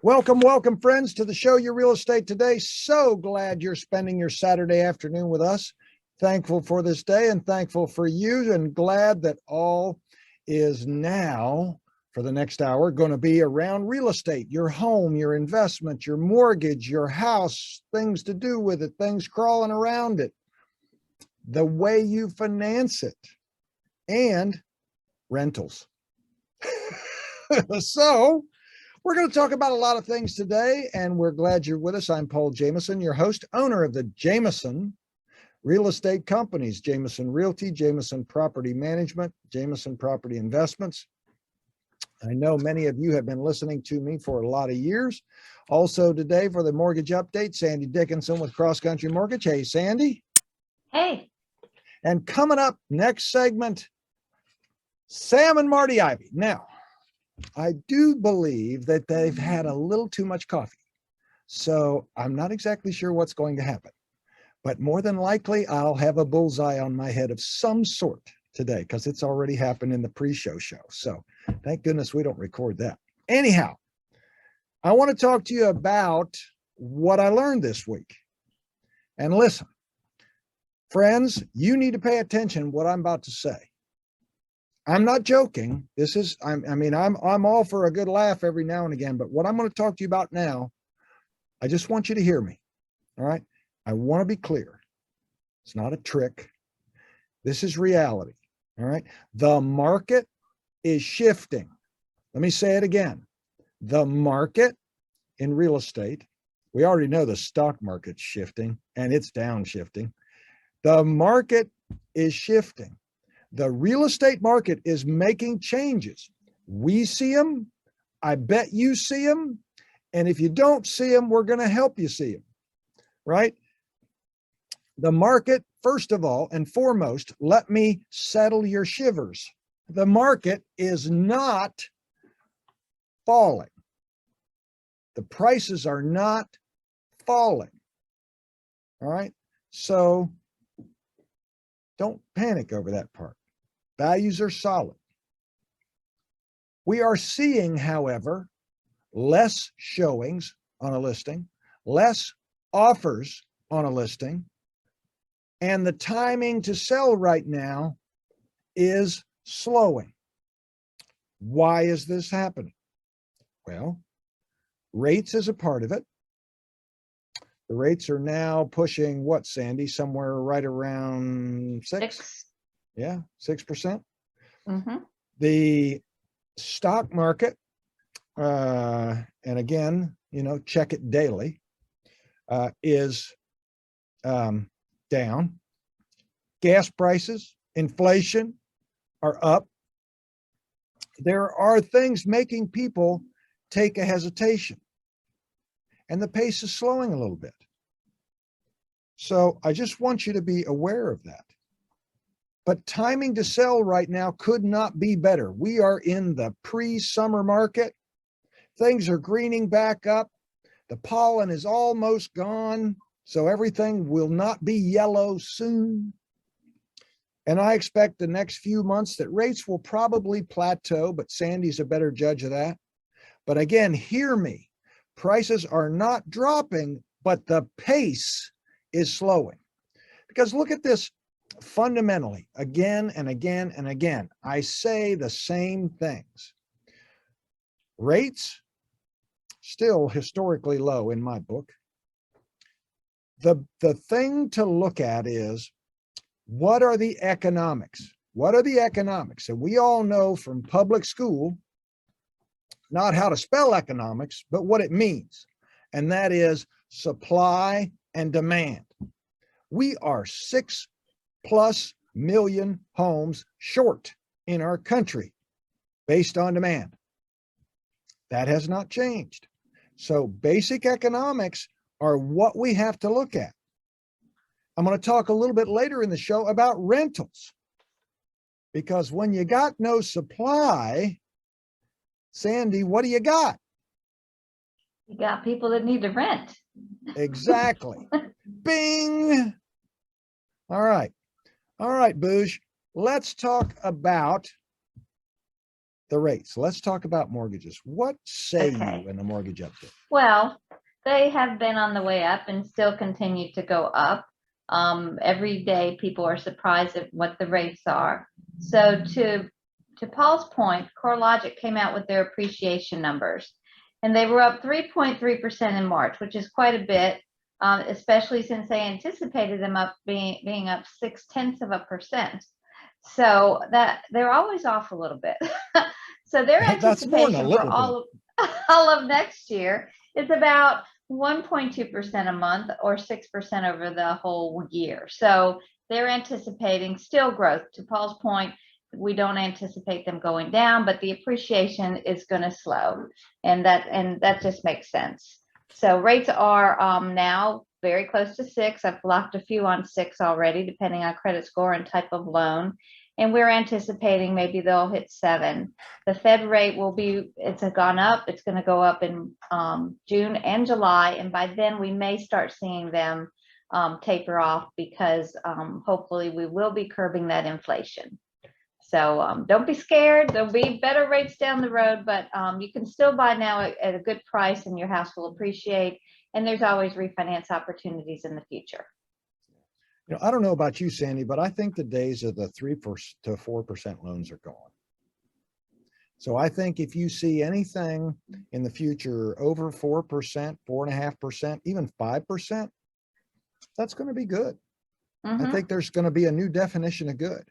Welcome, welcome, friends, to the show, Your Real Estate Today. So glad you're spending your Saturday afternoon with us. Thankful for this day and thankful for you, and glad that all is now, for the next hour, going to be around real estate, your home, your investment, your mortgage, your house, things to do with it, things crawling around it, the way you finance it, and rentals. So, we're going to talk about a lot of things today, and we're glad you're with us. I'm Paul Jameson, your host, owner of the Jameson Real Estate Companies, Jameson Realty, Jameson Property Management, Jameson Property Investments. I know many of you have been listening to me for a lot of years. Also today for the mortgage update, Sandy Dickinson with Cross Country Mortgage. Hey, Sandy. Hey. And coming up next segment, Sam and Marty Ivey. Now, I do believe that they've had a little too much coffee. So I'm not exactly sure what's going to happen. But more than likely, I'll have a bullseye on my head of some sort today because it's already happened in the pre-show show. So thank goodness we don't record that. Anyhow, I want to talk to you about what I learned this week. And listen, friends, you need to pay attention to what I'm about to say. I'm not joking. This is, I'm all for a good laugh every now and again, but what I'm going to talk to you about now, I just want you to hear me. All right. I want to be clear. It's not a trick. This is reality. All right. The market is shifting. Let me say it again. The market in real estate, we already know the stock market's shifting and it's downshifting. The market is shifting. The real estate market is making changes. We see them. I bet you see them. And if you don't see them, we're going to help you see them, right? The market, first of all and foremost, let me settle your shivers. The market is not falling. The prices are not falling. All right. So don't panic over that part. Values are solid. We are seeing, however, less showings on a listing, less offers on a listing, and the timing to sell right now is slowing. Why is this happening? Well, rates is a part of it. The rates are now pushing what, Sandy? Somewhere right around 6? Yeah, 6%. Mm-hmm. The stock market, and again, check it daily, is down. Gas prices, inflation are up. There are things making people take a hesitation, and the pace is slowing a little bit. So I just want you to be aware of that. But timing to sell right now could not be better. We are in the pre-summer market. Things are greening back up. The pollen is almost gone, so everything will not be yellow soon. And I expect the next few months that rates will probably plateau, but Sandy's a better judge of that. But again, hear me. Prices are not dropping, but the pace is slowing. Because look at this. Fundamentally, again and again and again, I say the same things. Rates still historically low in my book. The thing to look at is, what are the economics? What are the economics? And we all know from public school, not how to spell economics, but what it means. And that is supply and demand. We are 6+ million homes short in our country based on demand. That has not changed. So basic economics are what we have to look at. I'm going to talk a little bit later in the show about rentals, because when you got no supply, Sandy, what do you got? You got people that need to rent. Exactly. Bing. All right. All right, Boosh, let's talk about the rates. Let's talk about mortgages. What say Okay. you in the mortgage update? Well, they have been on the way up and still continue to go up. Every day people are surprised at what the rates are. So to Paul's point, CoreLogic came out with their appreciation numbers, and they were up 3.3% in March, which is quite a bit, especially since they anticipated them up being up 0.6%. So that they're always off a little bit. So their That's more than a anticipation for little bit. all of next year is about 1.2% a month, or 6% over the whole year. So they're anticipating still growth. To Paul's point, we don't anticipate them going down, but the appreciation is going to slow, and that just makes sense. So rates are now very close to 6. I've blocked a few on 6 already, depending on credit score and type of loan. And we're anticipating maybe they'll hit 7. The Fed rate it's gone up. It's going to go up in June and July. And by then we may start seeing them taper off, because hopefully we will be curbing that inflation. So don't be scared. There'll be better rates down the road, but you can still buy now at a good price, and your house will appreciate. And there's always refinance opportunities in the future. I don't know about you, Sandy, but I think the days of the 3 to 4% loans are gone. So I think if you see anything in the future over 4%, 4.5%, even 5%, that's going to be good. I think there's going to be a new definition of good.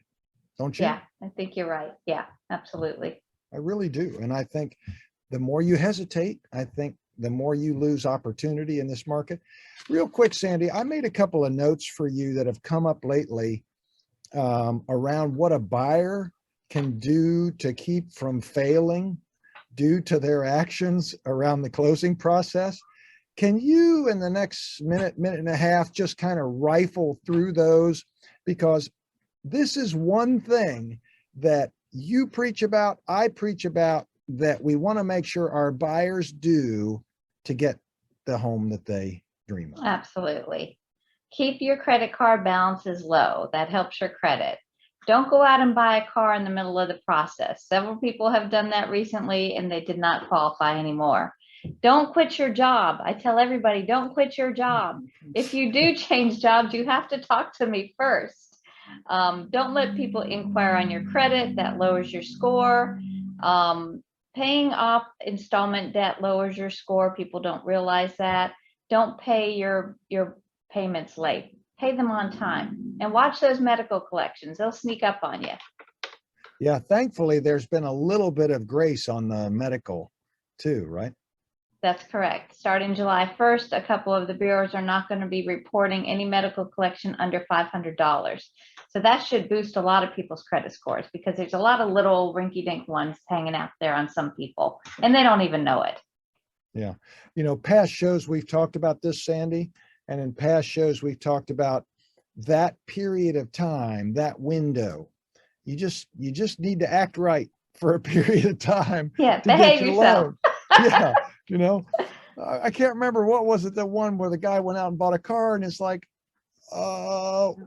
Don't you? Yeah, I think you're right. Yeah, absolutely. I really do. And I think the more you hesitate, I think the more you lose opportunity in this market. Real quick, Sandy, I made a couple of notes for you that have come up lately around what a buyer can do to keep from failing due to their actions around the closing process. Can you, in the next minute and a half, just kind of rifle through those? Because this is one thing that you preach about, I preach about, that we want to make sure our buyers do to get the home that they dream of. Absolutely. Keep your credit card balances low. That helps your credit. Don't go out and buy a car in the middle of the process. Several people have done that recently, and they did not qualify anymore. Don't quit your job. I tell everybody, don't quit your job. If you do change jobs, you have to talk to me first. Don't let people inquire on your credit. That lowers your score. Paying off installment debt lowers your score. People don't realize that. Don't pay your payments late. Pay them on time, and watch those medical collections. They'll sneak up on you. Yeah, thankfully, there's been a little bit of grace on the medical too, right? That's correct. Starting July 1st, a couple of the bureaus are not going to be reporting any medical collection under $500. So that should boost a lot of people's credit scores, because there's a lot of little rinky-dink ones hanging out there on some people, and they don't even know it. Yeah. Past shows we've talked about this, Sandy, and in past shows we've talked about that period of time, that window. You just need to act right for a period of time. Yeah, to behave get your yourself. Loan. Yeah. I can't remember, what was it, the one where the guy went out and bought a car, and it's like, what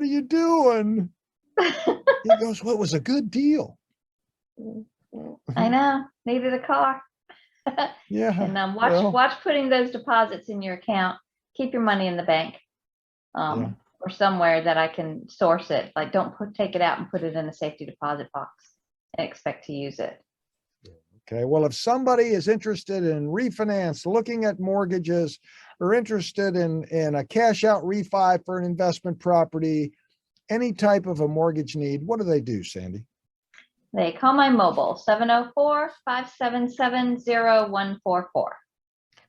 are you doing? He goes, well, it was a good deal. I know, needed a car. Yeah. And watch putting those deposits in your account. Keep your money in the bank, or somewhere that I can source it. Like, don't take it out and put it in a safety deposit box and expect to use it. Okay. Well, if somebody is interested in refinance, looking at mortgages, or interested in a cash out refi for an investment property, any type of a mortgage need, what do they do, Sandy? They call my mobile, 704-577-0144.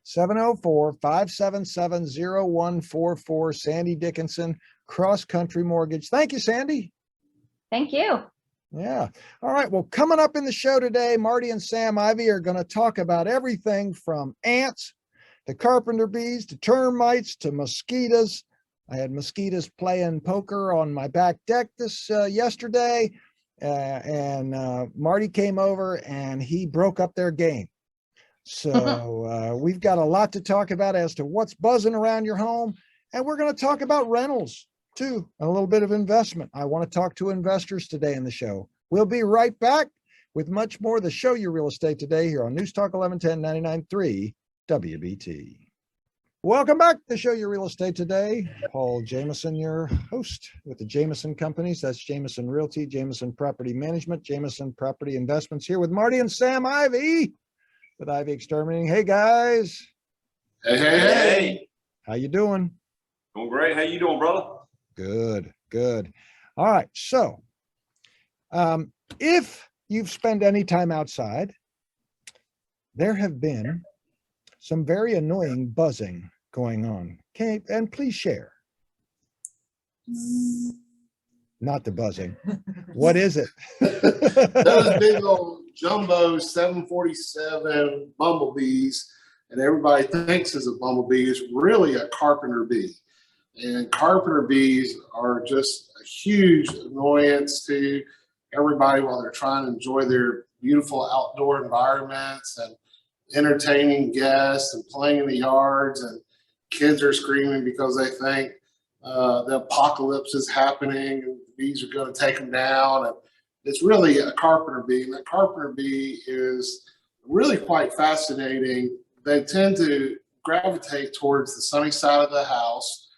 704-577-0144. Sandy Dickinson, Cross Country Mortgage. Thank you, Sandy. Thank you. Yeah. All right. Well, coming up in the show today, Marty and Sam Ivey are going to talk about everything from ants to carpenter bees to termites to mosquitoes. I had mosquitoes playing poker on my back deck yesterday, and Marty came over and he broke up their game. So we've got a lot to talk about as to what's buzzing around your home, and we're going to talk about rentals too, and a little bit of investment. I want to talk to investors today in the show. We'll be right back with much more of the Show You Real Estate today here on News Talk 1110 99.3 WBT. Welcome back to Show You Real Estate today. Paul Jameson, your host with the Jameson Companies. That's Jameson Realty, Jameson Property Management, Jameson Property Investments, here with Marty and Sam Ivey with Ivey Exterminating. Hey, guys. Hey. How you doing? Doing great. How you doing, brother? Good, good. All right. So if you've spent any time outside, there have been some very annoying buzzing going on. Okay, and please share. Not the buzzing. What is it? Those big old jumbo 747 bumblebees, and everybody thinks is a bumblebee, is really a carpenter bee. And carpenter bees are just a huge annoyance to everybody while they're trying to enjoy their beautiful outdoor environments and entertaining guests and playing in the yards, and kids are screaming because they think the apocalypse is happening and bees are going to take them down. And it's really a carpenter bee, and that carpenter bee is really quite fascinating. They tend to gravitate towards the sunny side of the house,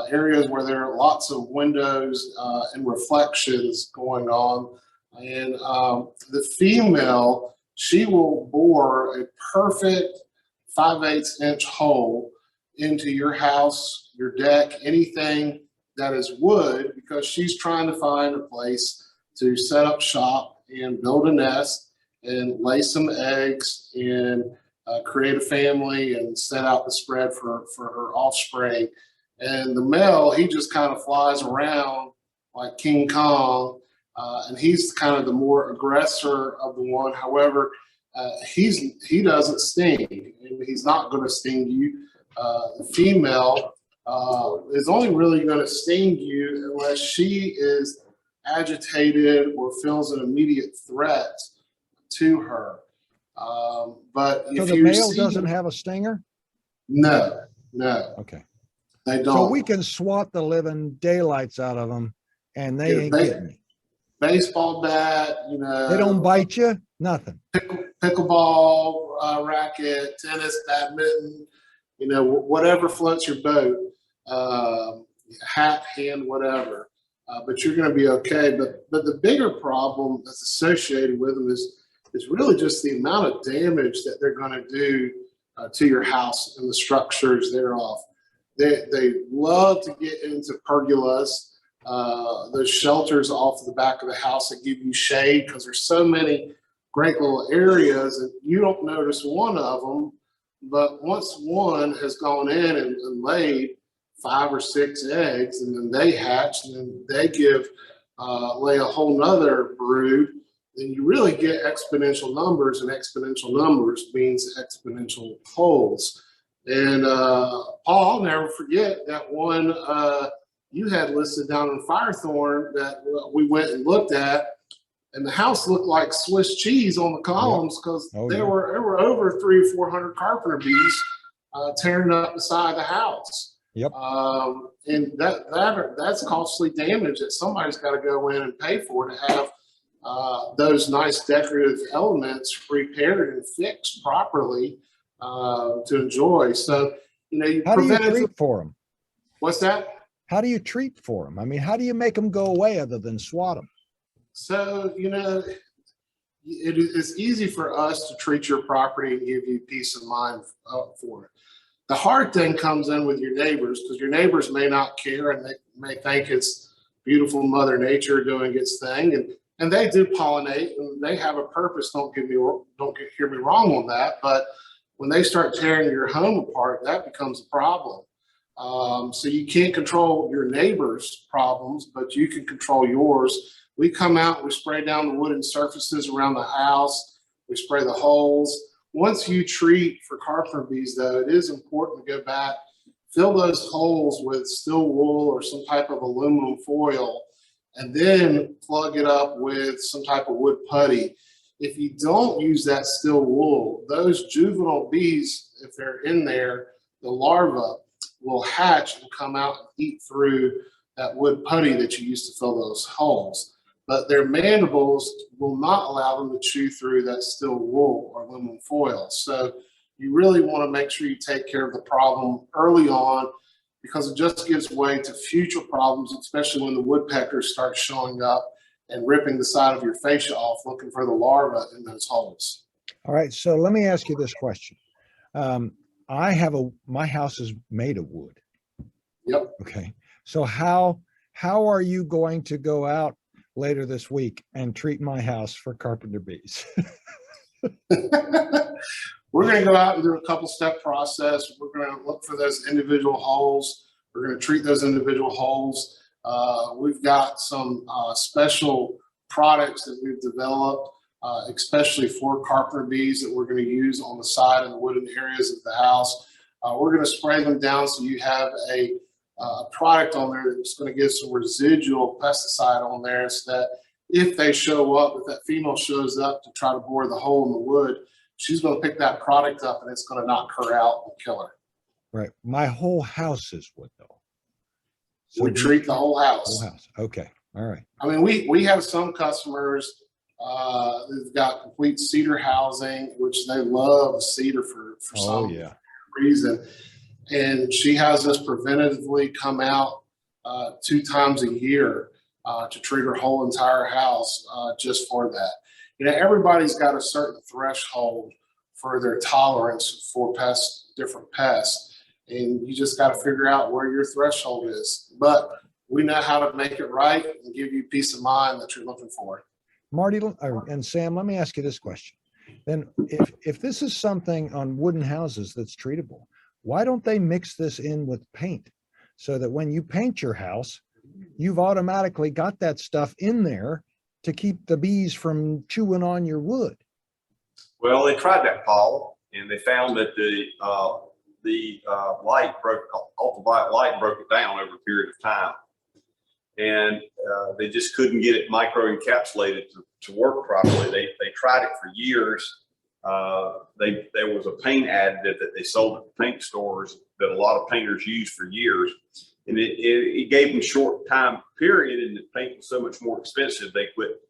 areas where there are lots of windows and reflections going on. And the female, she will bore a perfect 5/8 inch hole into your house, your deck, anything that is wood, because she's trying to find a place to set up shop and build a nest and lay some eggs and create a family and set out the spread for her offspring. And the male, he just kind of flies around like King Kong. And he's kind of the more aggressor of the one. However, he doesn't sting, and he's not going to sting you. The female is only really going to sting you unless she is agitated or feels an immediate threat to her. But So if the you male see, doesn't have a stinger? no, Okay. they don't. So we can swat the living daylights out of them, and they Yeah, ain't getting me. Baseball bat, They don't bite you? Nothing. pickleball racket, tennis, badminton, whatever floats your boat, hat, hand, whatever. But you're going to be okay. But the bigger problem that's associated with them is really just the amount of damage that they're going to do to your house and the structures thereof. They love to get into pergolas, those shelters off the back of the house that give you shade, because there's so many great little areas and you don't notice one of them. But once one has gone in and laid 5 or 6 eggs, and then they hatch, and then they lay a whole nother brood, then you really get exponential numbers, and exponential numbers means exponential holes. And Paul, I'll never forget that one you had listed down in Firethorn that we went and looked at, and the house looked like Swiss cheese on the columns, because there were over 300 or 400 carpenter bees tearing up the side of the house. Yep. And that's costly damage that somebody's got to go in and pay for, to have those nice decorative elements repaired and fixed properly to enjoy. So, you how do you treat for them? What's that? How do you treat for them? I mean, how do you make them go away other than swat them? So, it's easy for us to treat your property and give you peace of mind for it. The hard thing comes in with your neighbors, because your neighbors may not care, and they may think it's beautiful Mother Nature doing its thing, and they do pollinate, and they have a purpose. Don't hear me wrong on that. But when they start tearing your home apart, that becomes a problem. So you can't control your neighbors' problems, but you can control yours. We come out, we spray down the wooden surfaces around the house, we spray the holes. Once you treat for carpenter bees, though, it is important to go back, fill those holes with steel wool or some type of aluminum foil, and then plug it up with some type of wood putty. If you don't use that steel wool, those juvenile bees, if they're in there, the larvae will hatch and come out and eat through that wood putty that you used to fill those holes. but their mandibles will not allow them to chew through that steel wool or aluminum foil. So you really want to make sure you take care of the problem early on, because it just gives way to future problems, especially when the woodpeckers start showing up and ripping the side of your fascia off looking for the larvae in those holes. All right. So let me ask you this question. My house is made of wood. Yep. Okay. So how are you going to go out later this week and treat my house for carpenter bees? We're going to go out and do a couple step process. We're going to look for those individual holes. We're going to treat those individual holes. We've got some special products that we've developed, especially for carpenter bees, that we're going to use on the side and the wooden areas of the house. We're going to spray them down so you have a product on there that's going to give some residual pesticide on there, so that if they show up, if that female shows up to try to bore the hole in the wood, she's going to pick that product up and it's going to knock her out and kill her. Right. My whole house is wood, though. So We treat the whole house. whole house. Okay. All right. I mean, we have some customers that've got complete cedar housing, which they love cedar for Oh, some yeah. reason. And she has us preventatively come out 2 times a year to treat her whole entire house just for that. You know, everybody's got a certain threshold for their tolerance for pests, different pests, and you just got to figure out where your threshold is. But we know how to make it right and give you peace of mind that you're looking for. Marty and Sam, let me ask you this question. Then if this is something on wooden houses that's treatable, why don't they mix this in with paint, so that when you paint your house, you've automatically got that stuff in there to keep the bees from chewing on your wood? Well, they tried that, Paul, and they found that the ultraviolet light broke it down over a period of time. And they just couldn't get it micro-encapsulated to work properly. They tried it for years. There was a paint additive that they sold at the paint stores that a lot of painters used for years. And it gave them short time period, and the paint was so much more expensive, they quit.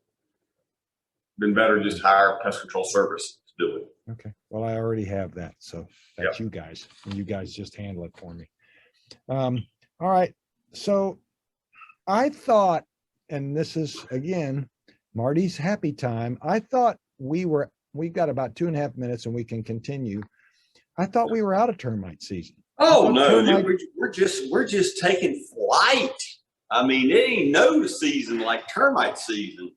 Been better just hire a pest control service to do it. Okay. Well, I already have that. So that's you guys. And you guys just handle it for me. All right. So I thought, and this is again, Marty's happy time. I thought we've got about 2.5 minutes and we can continue. I thought we were out of termite season. Oh no, we're just taking flight. I mean, it ain't no season like termite season.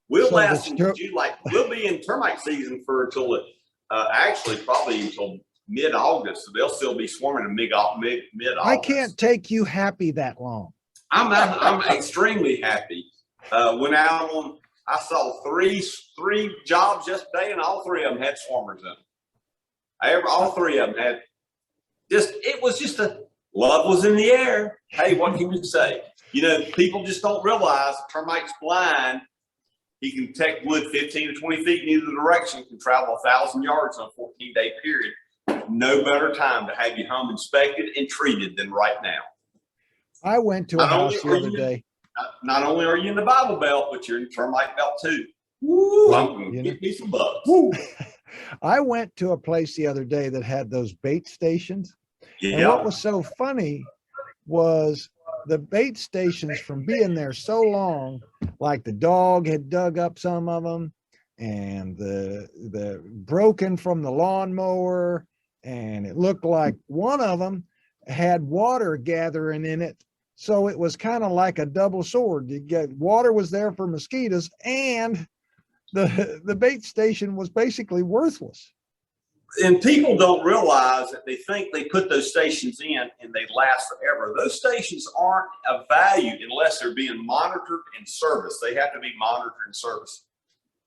We'll last until July. We'll be in termite season until actually probably until mid-August. So they'll still be swarming in mid-August. I can't take you happy that long. I'm extremely happy. Went out on. I saw three jobs yesterday, and all 3 of them had swarmers in them. All 3 of them had. It was just love was in the air. Hey, what can you say? You know, people just don't realize the termite's blind. He can detect wood 15 to 20 feet in either direction, can travel 1,000 yards in a 14-day period. No better time to have your home inspected and treated than right now. I went to a house the other day. Not only are you in the Bible Belt, but you're in the termite belt too. Woo, I'm going to get me some bugs. I went to a place the other day that had those bait stations. Yeah. And what was so funny was the bait stations, from being there so long, like the dog had dug up some of them, and the broken from the lawnmower, and it looked like one of them had water gathering in it. So it was kind of like a double sword. You get water was there for mosquitoes, and the bait station was basically worthless. And people don't realize that they think they put those stations in and they last forever. Those stations aren't of value unless they're being monitored and serviced. They have to be monitored and serviced.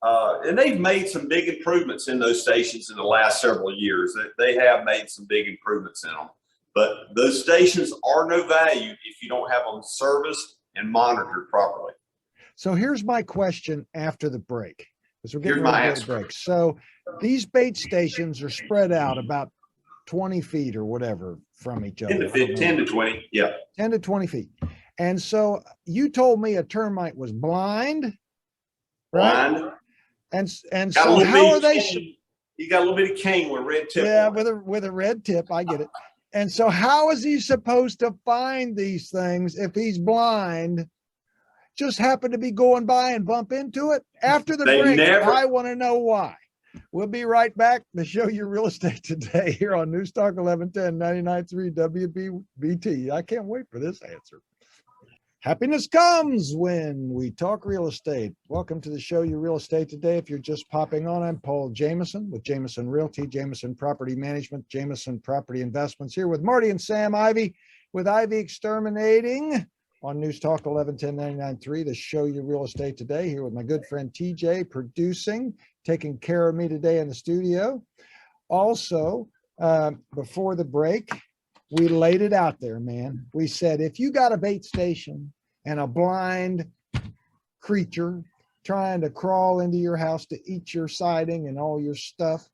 And they've made some big improvements in those stations in the last several years. They have made some big improvements in them. But those stations are no value if you don't have them serviced and monitored properly. So here's my question after the break, because we're getting Here's my ready to break. So these bait stations are spread out about 20 feet or whatever from each other. 10 to 20, yeah. 10 to 20 feet. And so you told me a termite was blind. right? Blind. And Got a so little how are bitty they? cane. He got a little bitty cane with a red tip. Yeah, on it. with a red tip. I get it. And so how is he supposed to find these things if he's blind? Just happen to be going by and bump into it? After the They break, never- I want to know why. We'll be right back to show you real estate today here on News Talk 1110 99.3 WBT. I can't wait for this answer. Happiness comes when we talk real estate. Welcome to the show, You Real Estate Today. If you're just popping on, I'm Paul Jameson with Jameson Realty, Jameson Property Management, Jameson Property Investments, here with Marty and Sam Ivey with Ivey Exterminating on News Talk 1110 99.3, the show, You Real Estate Today, here with my good friend TJ producing, taking care of me today in the studio. Also, before the break, we laid it out there, man. We said, if you got a bait station and a blind creature trying to crawl into your house to eat your siding and all your stuff,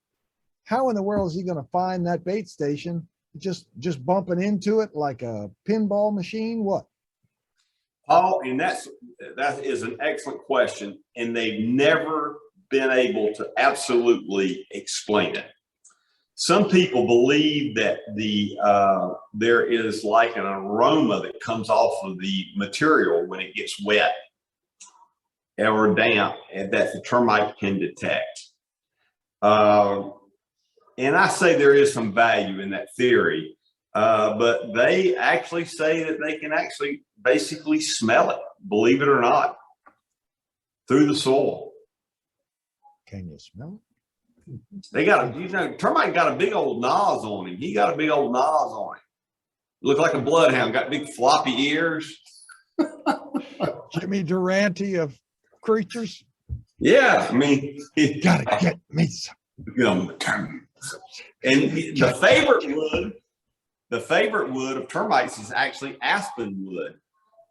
how in the world is he going to find that bait station? Just bumping into it like a pinball machine? What? Paul, and that is an excellent question. And they've never been able to absolutely explain it. Some people believe that there is like an aroma that comes off of the material when it gets wet or damp, and that the termite can detect. And I say there is some value in that theory, but they actually say that they can actually basically smell it, believe it or not, through the soil. Can you smell it? They got termite got a big old nose on him. He got a big old nose on him. Looked like a bloodhound, got big floppy ears. Jimmy Durante of creatures. Yeah, I mean, he Gotta get me some. And the favorite wood of termites is actually aspen wood,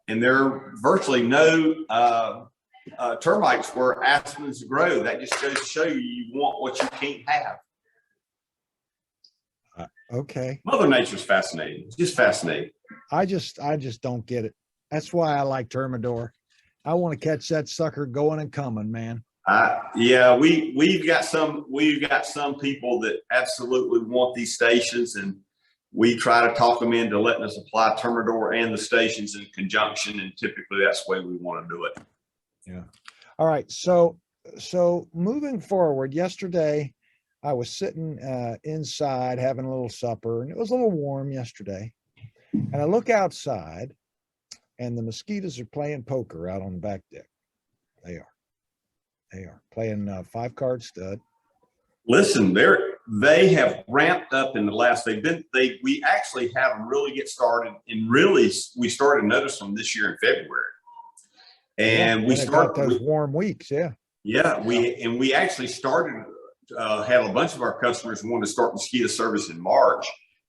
and there are virtually no termites where aspens grow. That just goes to show you want what you can't have. Okay. Mother Nature's fascinating. It's just fascinating. I just don't get it. That's why I like Termidor. I want to catch that sucker going and coming, man. Yeah, we've got some people that absolutely want these stations, and we try to talk them into letting us apply Termidor and the stations in conjunction, and typically that's the way we want to do it. Yeah. All right. So moving forward, yesterday I was sitting inside having a little supper, and it was a little warm yesterday. And I look outside, and the mosquitoes are playing poker out on the back deck. They are playing 5-card stud. Listen, they have ramped up in the last. We actually have them really get started, and really we started to notice them this year in February. And we started those warm weeks. Yeah. Yeah. We actually started, had a bunch of our customers wanted to start mosquito service in March.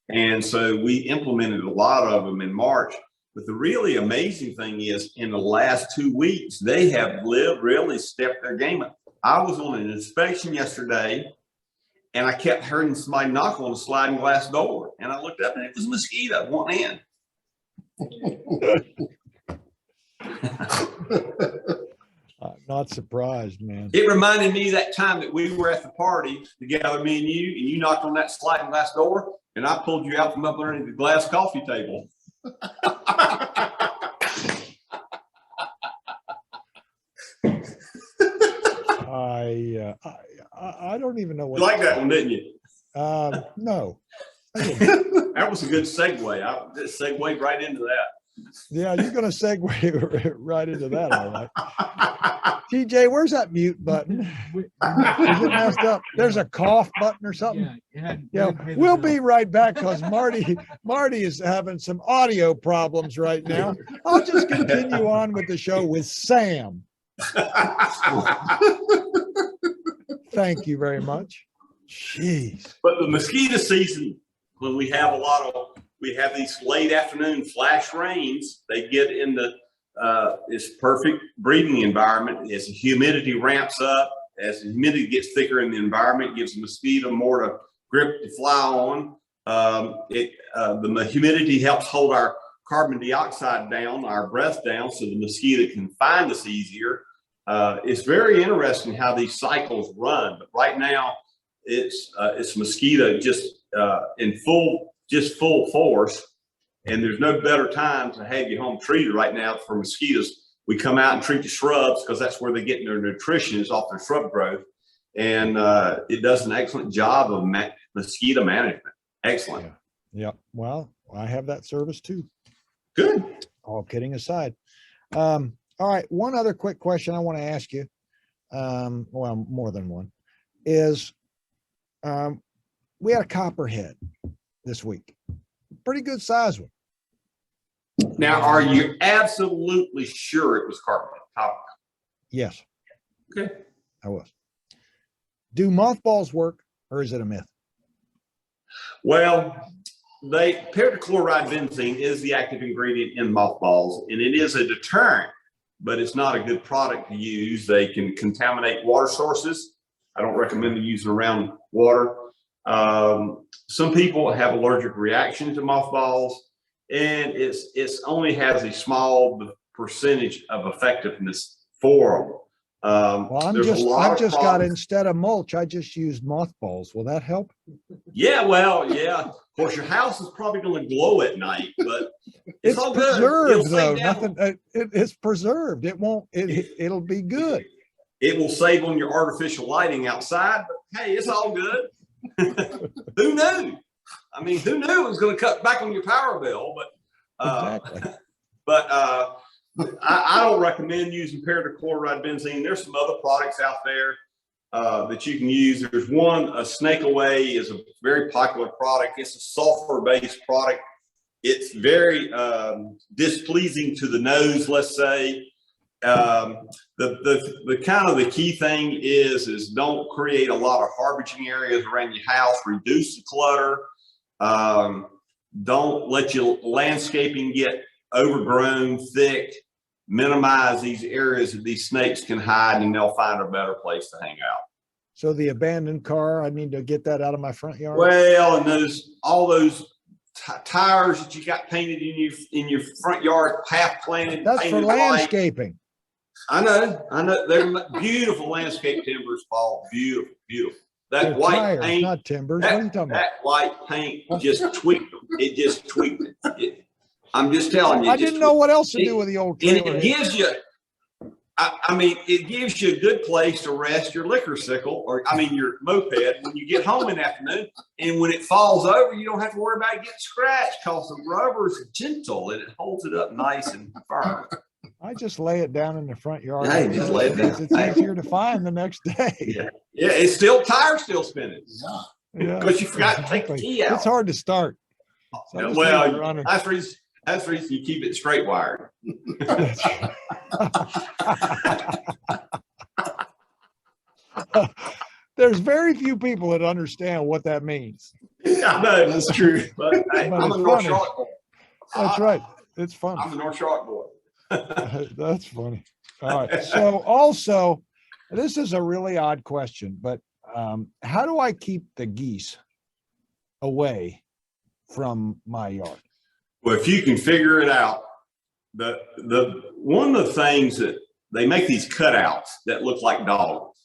And so we implemented a lot of them in March. But the really amazing thing is in the last 2 weeks, they have really stepped their game up. I was on an inspection yesterday, and I kept hearing somebody knock on the sliding glass door. And I looked up, and it was a mosquito wanting in. I'm not surprised, man. It reminded me of that time that we were at the party together, me and you knocked on that sliding glass door, and I pulled you out from up underneath the glass coffee table. I don't even know what. You liked that one, didn't you? No. That was a good segue. I just segued right into that. Yeah, you're going to segue right into that, all right. TJ, where's that mute button? Is it messed up? There's a cough button or something? Yeah, we'll be right back because Marty is having some audio problems right now. I'll just continue on with the show with Sam. Thank you very much. Jeez. But the mosquito season, when we have these late afternoon flash rains, they get into this perfect breeding environment. As the humidity ramps up, as the humidity gets thicker in the environment, it gives the mosquito more to grip to fly on. The humidity helps hold our carbon dioxide down, our breath down, so the mosquito can find us easier. It's very interesting how these cycles run, but right now it's mosquito just in full force, and there's no better time to have your home treated right now for mosquitoes. We come out and treat the shrubs because that's where they get their nutrition is off their shrub growth, and it does an excellent job of mosquito management. Excellent. Yeah. Well, I have that service too. Good. All kidding aside. All right. One other quick question I want to ask you. Well, more than one is, we had a copperhead this week, pretty good size one. Now, are you absolutely sure it was copper? Yes. Okay. I was. Do mothballs work, or is it a myth? Well, perchloride benzene is the active ingredient in mothballs, and it is a deterrent, but it's not a good product to use. They can contaminate water sources. I don't recommend to use it around water. Some people have allergic reactions to mothballs, and it's only has a small percentage of effectiveness for them. Well, I've just got, instead of mulch, I just used mothballs. Will that help? Yeah, well, yeah. Of course, your house is probably going to glow at night, but it's all preserved good. though. Nothing. It's preserved. It won't. It'll be good. It will save on your artificial lighting outside, but hey, it's all good. Who knew? I mean, who knew it was going to cut back on your power bill? But Exactly. But I don't recommend using perchloride benzene. There's some other products out there that you can use. There's one, a Snake Away is a very popular product. It's a sulfur-based product. It's very displeasing to the nose, let's say. The kind of the key thing is don't create a lot of harbinging areas around your house. Reduce the clutter. Don't let your landscaping get overgrown, thick. Minimize these areas that these snakes can hide, and they'll find a better place to hang out. So the abandoned car, I need to get that out of my front yard. Well, and all those tires that you got painted in your front yard, half planted. That's for landscaping. I know. They're beautiful landscape timbers, Paul. Beautiful, beautiful. That They're white tires, paint, not timbers. What are you talking about? that white paint just tweaked them. It just tweaked it. I'm just telling you. I didn't know what else to do with the old And trailer. it gives you, I mean, it gives you a good place to rest your liquor sickle, your moped when you get home in the afternoon. And when it falls over, you don't have to worry about it getting scratched because the rubber is gentle and it holds it up nice and firm. I just lay it down in the front yard. Hey, just lay it down. It's easier to find the next day. Yeah, it's still tires still spinning. Yeah. Because you forgot to take the key out. It's hard to start. So I just Well, leave it running. that's the reason you keep it straight wired. There's very few people that understand what that means. Yeah, I know. That's true. But hey, But I'm it's a North funny. Charlotte boy. That's right. It's fun. I'm a North Charlotte boy. That's funny. All right. So also, this is a really odd question, but how do I keep the geese away from my yard? Well, if you can figure it out, one of the things that they make these cutouts that look like dogs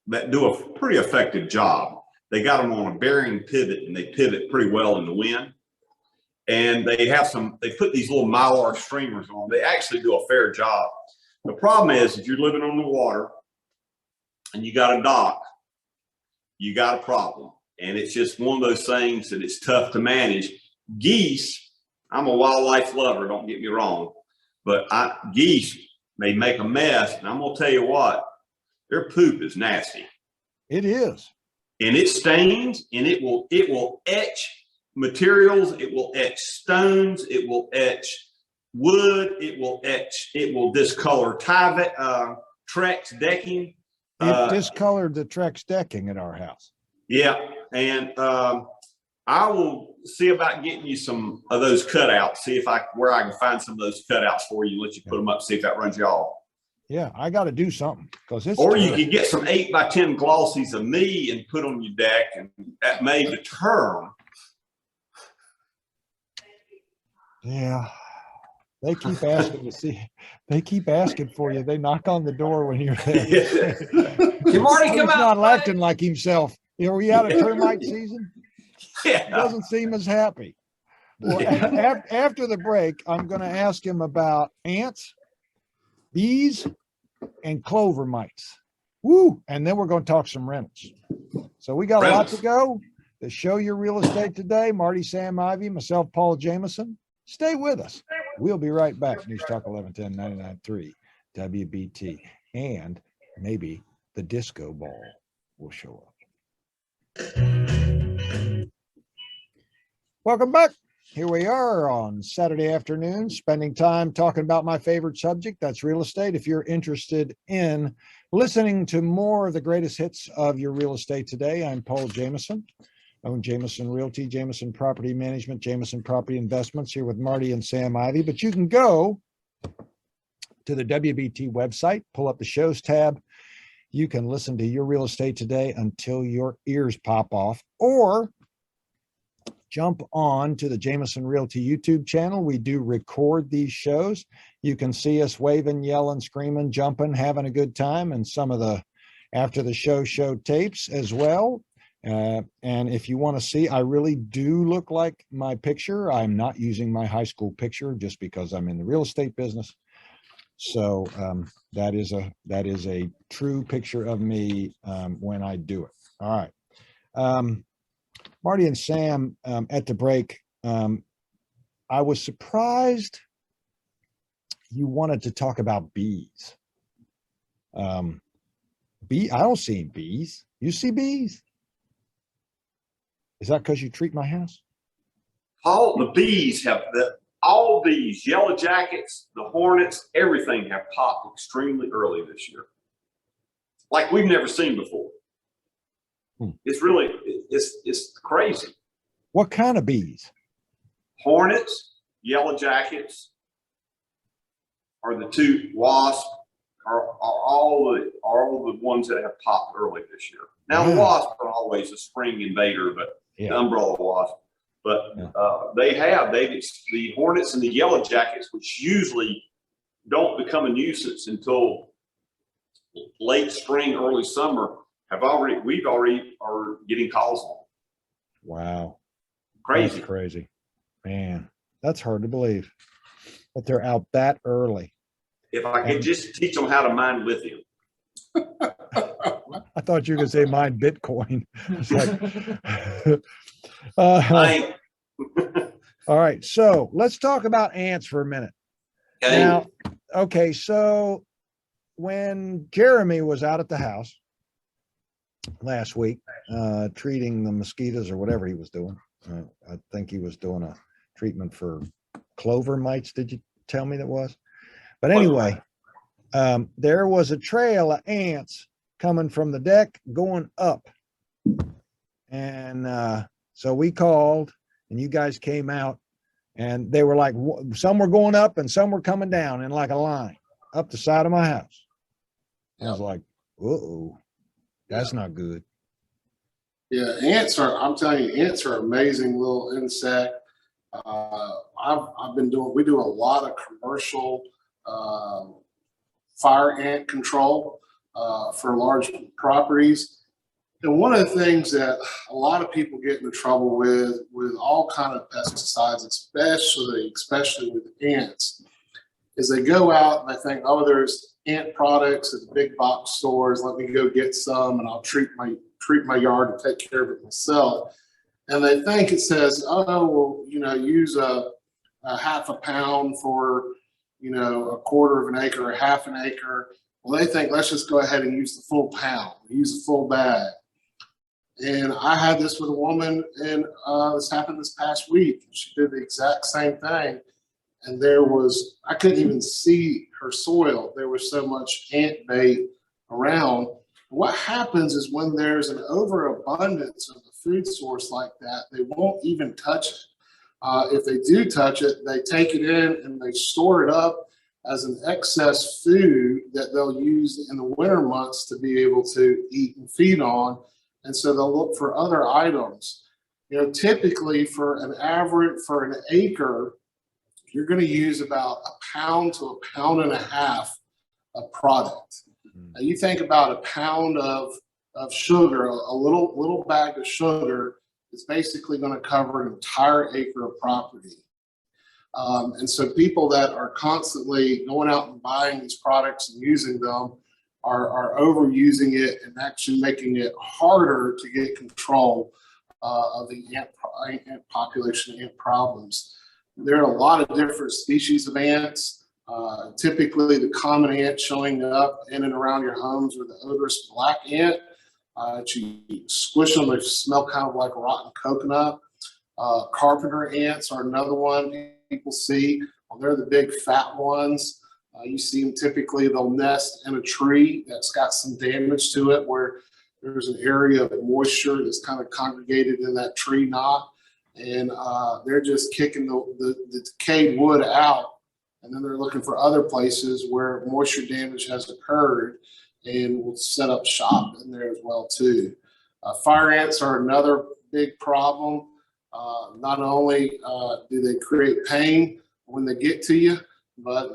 that do a pretty effective job. They got them on a bearing pivot and they pivot pretty well in the wind. And they put these little mylar streamers on. They actually do a fair job. The problem is if you're living on the water and you got a dock, you got a problem. And it's just one of those things that it's tough to manage. Geese, I'm a wildlife lover, don't get me wrong, but geese, they make a mess. And I'm gonna tell you what, their poop is nasty. It is. And it stains and it will etch materials, it will etch stones, it will etch wood, it will discolor Trex decking. It discolored the Trex decking at our house. Yeah, and I will see about getting you some of those cutouts. See where I can find some of those cutouts for you. Let you put them up. See if that runs you off. Yeah, I got to do something because it's. Or you could get some 8x10 glossies of me and put on your deck, and that may deter them. Yeah. They keep asking to see. They keep asking for you. They knock on the door when you're there. Can Marty come He's out? not and play? acting like himself. Are we out of termite season? He Yeah. doesn't seem as happy. Well, after the break, I'm going to ask him about ants, bees, and clover mites. Woo! And then we're going to talk some rentals. So we got a lot to go. To show your real estate today, Marty Sam Ivey, myself, Paul Jameson. Stay with us. We'll be right back. News Talk 1110 99.3 WBT. And maybe the disco ball will show up. Welcome back. Here we are on Saturday afternoon, spending time talking about my favorite subject, that's real estate. If you're interested in listening to more of the greatest hits of your real estate today, I'm Paul Jameson. I own Jameson Realty, Jameson Property Management, Jameson Property Investments, here with Marty and Sam Ivey. But you can go to the WBT website, pull up the shows tab. You can listen to your real estate today until your ears pop off, or jump on to the Jameson Realty YouTube channel. We do record these shows. You can see us waving, yelling, screaming, jumping, having a good time, and some of the after the show tapes as well. And if you want to see, I really do look like my picture. I'm not using my high school picture just because I'm in the real estate business. So that is a true picture of me when I do it. All right. Marty and Sam, at the break, I was surprised you wanted to talk about bees. I don't see bees. You see bees? Is that because you treat my house? All the bees all bees, yellow jackets, the hornets, everything have popped extremely early this year. Like we've never seen before. It's really, it's crazy. What kind of bees? Hornets, yellow jackets are the two. Wasps are all the ones that have popped early this year. Now the wasps are always a spring invader, but the umbrella wasp. But the hornets and the yellow jackets, which usually don't become a nuisance until late spring, early summer, we already are getting calls on. Wow. Crazy. That's crazy. Man, that's hard to believe that they're out that early. If I could just teach them how to mine lithium. I thought you were going to say mine Bitcoin. It's like, all right. So let's talk about ants for a minute. Okay. Now, okay. So when Jeremy was out at the house last week, treating the mosquitoes or whatever he was doing, I think he was doing a treatment for clover mites. Did you tell me that was? But anyway, there was a trail of ants coming from the deck going up. And so we called and you guys came out and they were like, some were going up and some were coming down in like a line up the side of my house. I was like, uh-oh, that's not good. Yeah, I'm telling you, ants are amazing little insect. We do a lot of commercial fire ant control for large properties. And one of the things that a lot of people get into trouble with all kind of pesticides, especially with ants, is they go out and they think, oh, there's ant products at the big box stores. Let me go get some and I'll treat my yard and take care of it myself. And they think it says, oh, well, use a half a pound for, a quarter of an acre or half an acre. Well, they think, let's just go ahead and use the full pound, use the full bag. And I had this with a woman, and this happened this past week. She did the exact same thing. And I couldn't even see her soil. There was so much ant bait around. What happens is when there's an overabundance of a food source like that, they won't even touch it. If they do touch it, they take it in and they store it up as an excess food that they'll use in the winter months to be able to eat and feed on. And so they'll look for other items. Typically for an acre, you're going to use about a pound to a pound and a half of product. Now you think about a pound of sugar, a little bag of sugar is basically going to cover an entire acre of property. And so people that are constantly going out and buying these products and using them are overusing it and actually making it harder to get control of the ant population, ant problems. There are a lot of different species of ants. Typically, the common ant showing up in and around your homes are the odorous black ant. You squish them, they smell kind of like rotten coconut. Carpenter ants are another one people see. Well, they're the big fat ones. You see them typically, they'll nest in a tree that's got some damage to it where there's an area of moisture that's kind of congregated in that tree knot. And they're just kicking the decayed wood out. And then they're looking for other places where moisture damage has occurred and will set up shop in there as well too. Fire ants are another big problem. Not only do they create pain when they get to you, but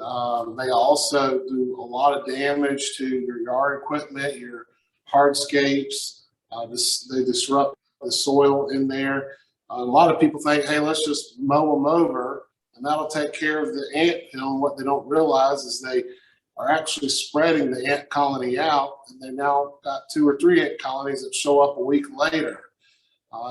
they also do a lot of damage to your yard equipment, your hardscapes. They disrupt the soil in there. A lot of people think, hey, let's just mow them over and that'll take care of the ant hill. And what they don't realize is they are actually spreading the ant colony out, and they now got 2 or 3 ant colonies that show up a week later.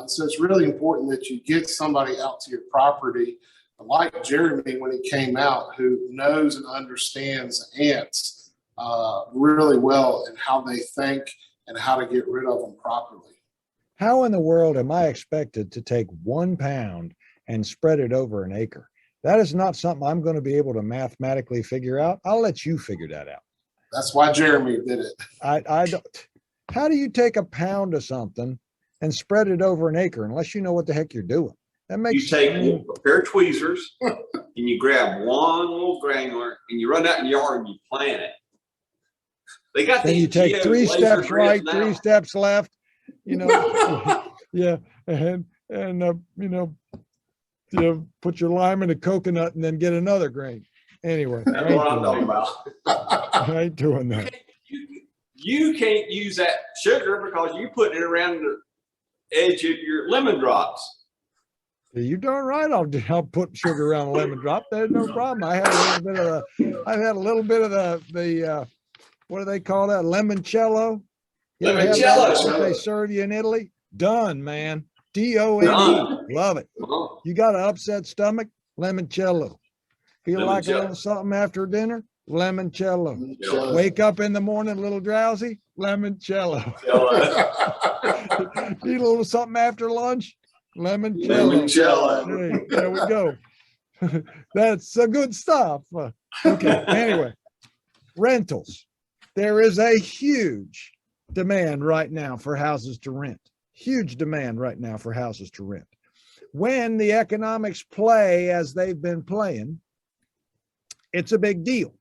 So it's really important that you get somebody out to your property, like Jeremy when he came out, who knows and understands ants really well and how they think and how to get rid of them properly. How in the world am I expected to take 1 pound and spread it over an acre? That is not something I'm going to be able to mathematically figure out. I'll let you figure that out. That's why Jeremy did it. I don't. How do you take a pound of something and spread it over an acre unless you know what the heck you're doing? That makes You take a pair of tweezers and you grab one little granular and you run out in the yard and you plant it. They got then these you take geo 3 laser steps grips right, now. 3 steps left. You know, yeah, and you know, put your lime in a coconut and then get another grain. Anyway, That's what I'm talking about. I ain't doing that. You can't use that sugar because you put it around the edge of your lemon drops. You darn right. I'll put sugar around a lemon drop. There's no problem. I had a little bit of the what do they call that? Limoncello. You ever have that? Limoncello. What they serve you in Italy? Done, man. D-O-N-E. Love it. You got an upset stomach? Limoncello. Feel like a little something after dinner? Limoncello. Wake up in the morning a little drowsy? Limoncello. Eat a little something after lunch? Limoncello. Hey, there we go. That's good stuff. Okay, anyway, rentals. There is a huge demand right now for houses to rent. Huge demand right now for houses to rent. When the economics play as they've been playing, it's a big deal.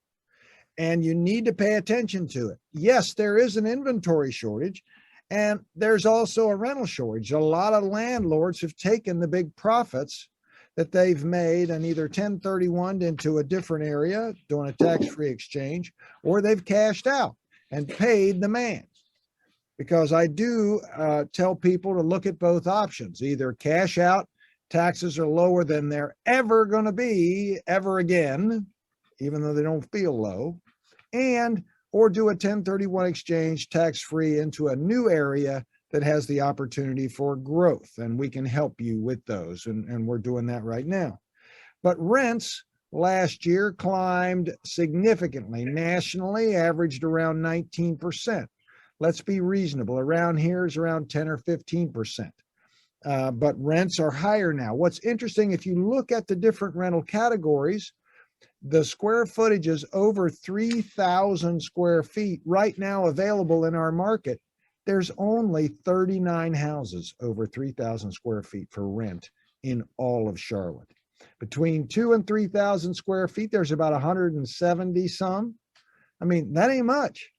And you need to pay attention to it. Yes, there is an inventory shortage, and there's also a rental shortage. A lot of landlords have taken the big profits that they've made and either 1031'd into a different area, doing a tax-free exchange, or they've cashed out and paid the man. Because I do tell people to look at both options. Either cash out, taxes are lower than they're ever going to be ever again, even though they don't feel low, or do a 1031 exchange tax-free into a new area that has the opportunity for growth. And we can help you with those. And we're doing that right now. But rents last year climbed significantly. Nationally, averaged around 19%. Let's be reasonable. Around here is around 10 or 15%. But rents are higher now. What's interesting, if you look at the different rental categories, the square footage is over 3,000 square feet right now available in our market. There's only 39 houses over 3,000 square feet for rent in all of Charlotte. Between 2,000 and 3,000 square feet, there's about 170 some. I mean, that ain't much.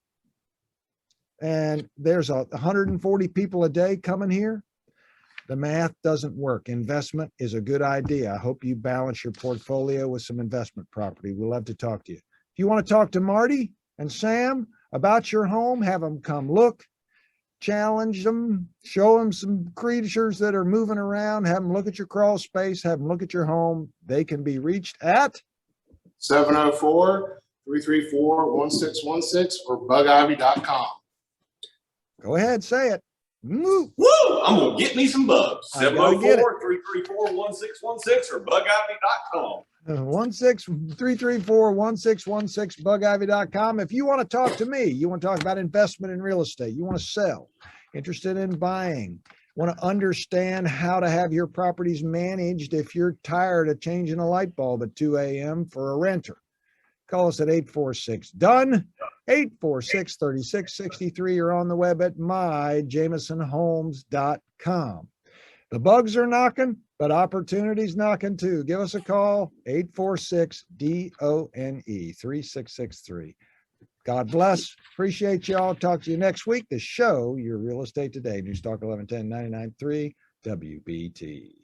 And there's 140 people a day coming here. The math doesn't work. Investment is a good idea. I hope you balance your portfolio with some investment property. We'd love to talk to you. If you want to talk to Marty and Sam about your home, have them come look, challenge them, show them some creatures that are moving around, have them look at your crawl space, have them look at your home. They can be reached at 704-334-1616 or bugivy.com. Go ahead, say it. Woo! Woo! I'm gonna get me some bugs. I gotta get it. 704-334-1616 or bugivy.com. 1-6-334-1616 bugivy.com. If you want to talk to me, you want to talk about investment in real estate, you want to sell, interested in buying, want to understand how to have your properties managed if you're tired of changing a light bulb at 2 a.m. for a renter, call us at 846-DONE, 846-3663, or on the web at myjamesonhomes.com. The bugs are knocking, but opportunities knocking too. Give us a call, 846-DONE, 3663. God bless. Appreciate y'all. Talk to you next week. The show, Your Real Estate Today, News Talk 1110 99.3 WBT.